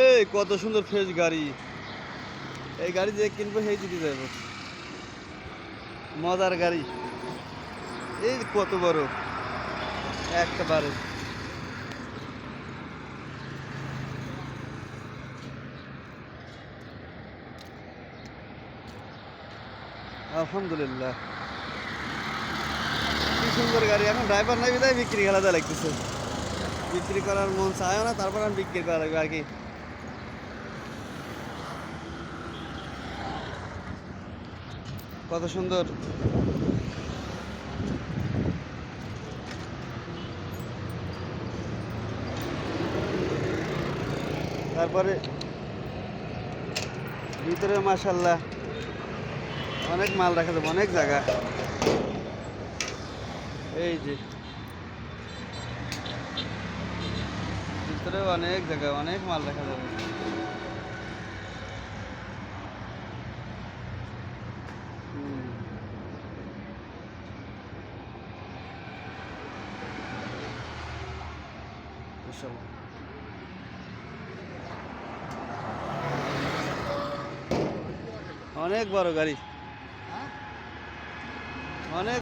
এই কত সুন্দর ফ্রেশ গাড়ি, এই গাড়ি যে কিনবো সেই দিতে যাব। মজার গাড়ি, এই কত বড় একবারে। আলহামদুলিল্লাহ, কি সুন্দর গাড়ি। এখন ড্রাইভার নাই বিদায় বিক্রি খেলাতে লাগতেছে, বিক্রি করার মন চায় না, তারপর আমি বিক্রি করা লাগবে আর কি। কত সুন্দর। তারপরে ভিতরে মাশাআল্লাহ অনেক মাল রাখা যাবে, অনেক জায়গা। এই যে ভিতরে অনেক জায়গা, অনেক মাল রাখা যাবে। মাশাআল্লাহ, অনেক বড় গাড়ি, অনেক